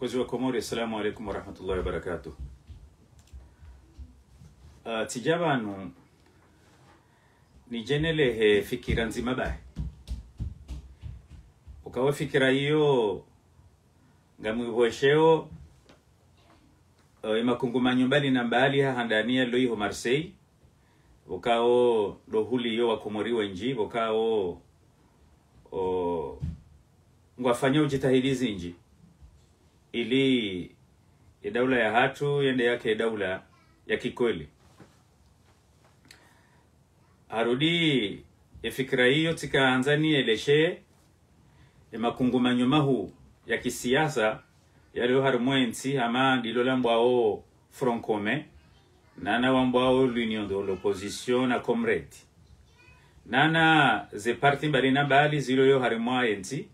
Kozi wa Komori, assalamu alaikum wa rahmatullahi wa barakatuh. Tijabanu ni jenele fikira nzima bae. Ukawa fikira hiyo ngamuivosheo imakunguma nyumbali na mbali handania loiho Marseille. Ukao dohuli hiyo wa Komori wenji. Ukao ngwafanya ujitahidizi nji ili daula ya hatu yende yake daula ya kikweli. Harudi fikira hiyo tikaanzani eleshe makunguma nyuma huu ya kisiasa yalio harumwensi ama dilola mbwao Front Commun nana wambwao l'Union de l'Opposition na Comrade nana ze parti mbalina bali zilo yo harumwensi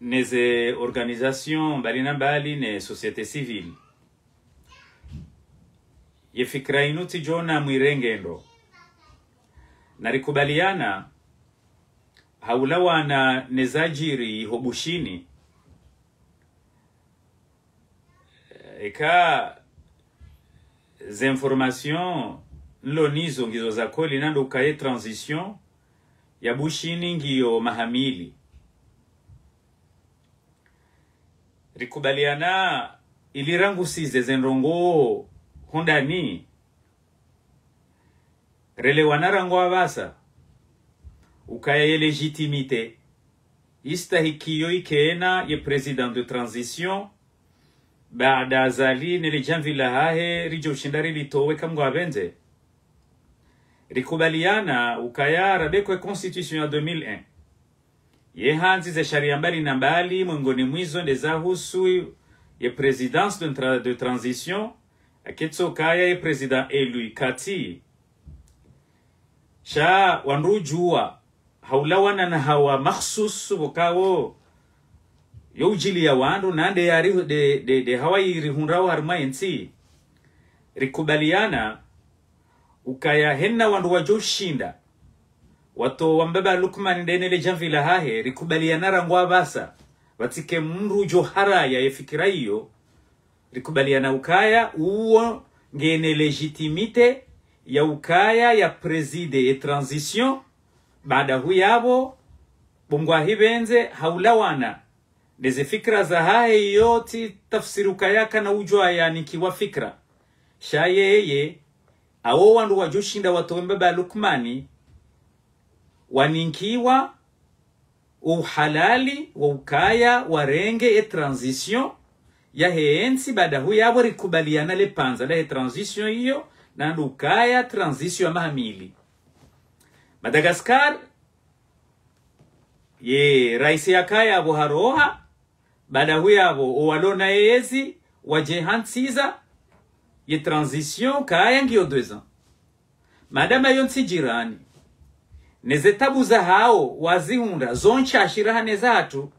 neze organisation mbalina bali ne société civile ye fikra inuti jona mwirengendo narikubaliana haulawana nezajiri hobushini eka ze information nlonizo ngizo za koli nando ukaye transition ya bushini ngiyo mahamili rikubaliana ilirangu size zenrongo hondani relewana rango avasa ukaya legitimite istahikiyo ikena ye president de transition baada azali nele janvila hahe rijo shindari litowe kamgo abenze rikubaliana ukaya rabekwe constitution ya 2001 ye hanzi ze sharia mbali na mbali mwengoni mwizo ndeza husu ye présidence de transition aketso kaya ye president élu kati sha wanrujua haulawana na hawa makhsus wakawo yojili ya wandu nande yari de hawaii rihunrao harmayensi rikubaliana ukaya henna wandu wajoshinda wato wambeba Lukman ndenele janvila hahe rikubaliana rangwa basa watike mru johara ya fikira hiyo rikubaliana ukaya uo ngene legitimite ya ukaya ya preside e transition baada huyabo bongwa hibenze haulawana neze fikra za hahe yoti tafsiruka yaka na ujwa ya nikiwa fikra shayeye awo wandu wajoshinda wato wambeba Lukmani waninkiwa uhalali wa ukaya warenge e transition ya heensi baada huyabo rikubaliana le panza la transition hiyo na ukaya transition ya mahamili. Madagascar ye raisi ya kaya abo haroha baada huyabo owalona ezi wajehansiza ye transition kaya ngiyo 2 ans. Madama yonsi jirani nezetabu za hao wazihunda zoncha ashirahane zatu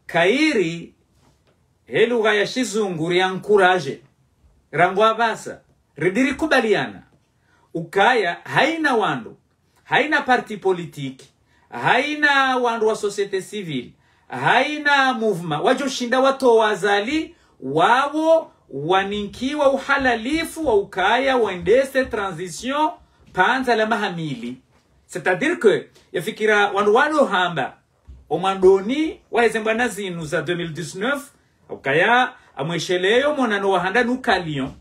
kairi heluga ya shizunguri ya nkuraje rangwa basa ridiri kubaliana ukaya haina wandu haina parti politiki haina wandu wa societe civile haina movement wajoshinda wato wazali wao waninkiwa uhalalifu wa ukaya waendese transition panza la mahamili. C'est-à-dire que yafikira wandu walo hamba omandoni wahezembana zinu za 2019 ukaya amwesheleyo monano wahanda nukalion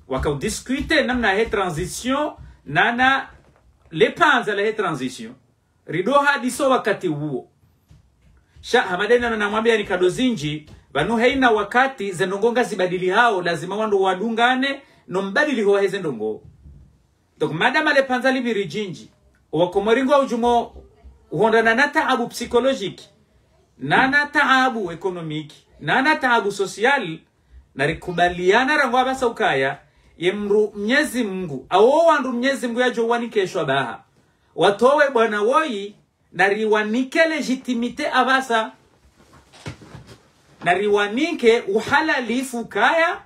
wakaudiscute namna he transition nana lepanza la he transition rido hadiso wakati huo sha hamadena na mwambia ni kadozinji banu heina wakati zenongonga zibadili hao lazima wandu wadungane no mbadili ho hezendongo donc madama lepanza libirijinji wakomoringo ujumo uhondana na taabu psychologique nana taabu economique nana taabu social na rikubaliana rangwa basa ukaya yemru Mwenyezi Mungu awo wandu Mwenyezi Mungu yajo wanikeshwa baha watowe bwana woi na riwanike legitimite abasa na riwanike uhalalifu kaya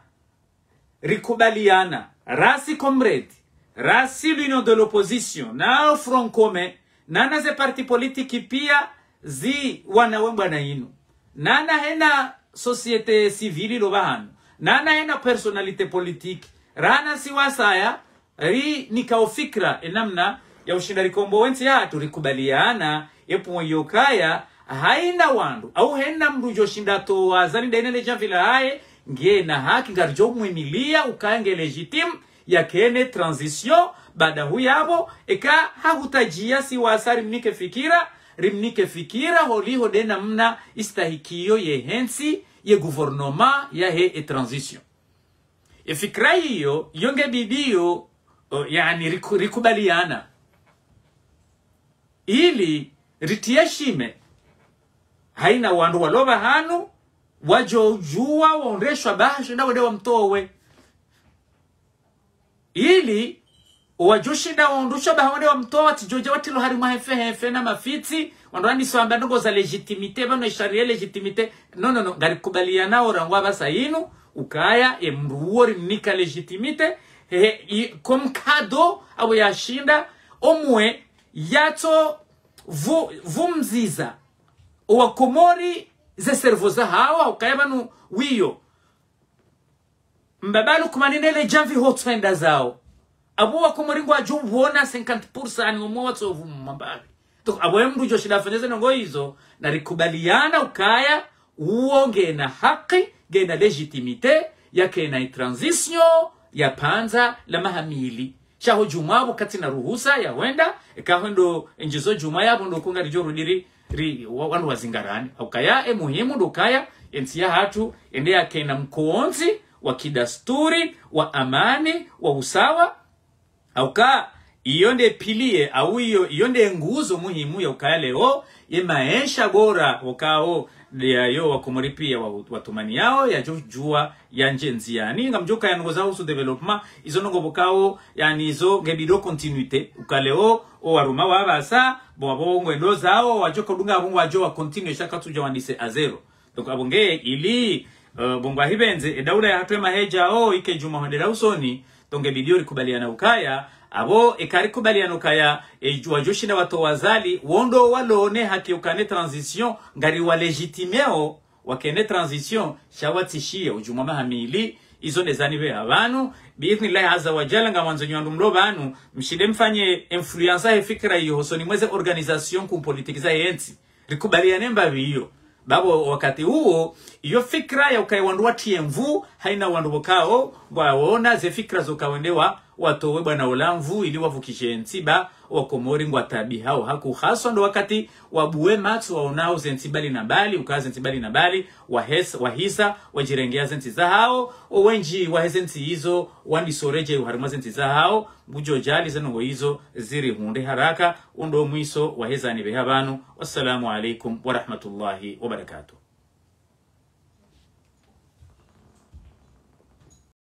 rikubaliana rasi Comrade rasi l'Union de l'Opposition na Front Commun na ze parti politiki pia zi wanawemba na inu nana hena société civile lo bahanu, nana hena personnalité politique, rana siwasaya ri nikaofikra enamna ya ushindari kombo wensi hatu rikubaliana epu yokaya haina wandu au hena mrujo shindato wazani dainele javila hae nge na haki ngarjo mwemilia ukange legitime ya kene transition bada huyabo eka hagutajia siwasa rimnike fikira holiho dena mna istahikio ye hensi ye gouvernement ya he e transition fikra hiyo yonge bidio yani rikubaliana ili ritieshime haina wandu waloba hanu wajojua waondeshwa basho na wade wamtowe ili wajushinda waondosha bahawade wamtowa tijoja watilo harimu hefe na mafiti wandwani swamba ndogo za legitimite bano isharia legitimite no ngarikubaliana orangwa basa inu ukaya emruori nika legitimite kom kado abo yashinda omwe yato vumziza owakomori ze servoza hawa ukaya banu wiyo mbabalu kumaninele janvi hotfenda zao abo wakomori ngwa jubona 50% ni omoto vumambabi to abo yemdu joshida fanyeze ngo hizo na rikubaliana ukaya uonge na haki gena legitimite yake na transition ya panza la mahamili shaho jumabu kati na ruhusa ya wenda ekahondo enjizo juma yabo ndo kunga rijoro diri wandu wazingarani ukaya muhimu ndo kaya ensia hatu ende yake na mkoonzi wa kidasturi wa amani wa usawa auka iyonde pilie au iyonde nguzo muhimu ya ukaya leo ye maisha bora wakao yo wakomoripia watumani yao ya jua ya njenziani ngamjoka ya ngoza usu development izo ngo bokao yani izo gebido continuité ukaleo o waruma wabasa bo ngwendo zao wajoka dunga bongo wajoa continue shaka tuja wandise a zero donc abonge ili bongo hibenze edaula ya hatwe maheja ike juma hodera usoni tonge bidio rikubaliana ukaya abo ekarikubaliana ukaya wajoshinda wato wazali wondo walone haki ukane transition ngari wa legitimeo wakene transition shawatishia ujuma mahamili izo nezani be abantu biithnillahi azza wa jalla ngamanzo nyandu mlobanu mshide mfanye influencer fikra hiyo hosoni mweze organisation ku politique za yensi rikubaliane mbabi hiyo babo wakati huo iyo fikra ya ukaiwandu watiemvu haina wandu bokao waona ze fikra zokawendewa watowe bwana olamvu ili wavukishe ntiba wakomori ngwatabi hao haku haswa ndo wakati wabuwe matu waonao zentibali na bali ukaze ntibali na bali wahisa wajirengea zenti za hao owenji wahezenti hizo wandi soreje uharima zenti za hao bujo jali zenongo hizo ziri hunde haraka undo mwiso waheza ni behabanu. Wassalamu alaikum wa rahmatullahi wa barakatuh.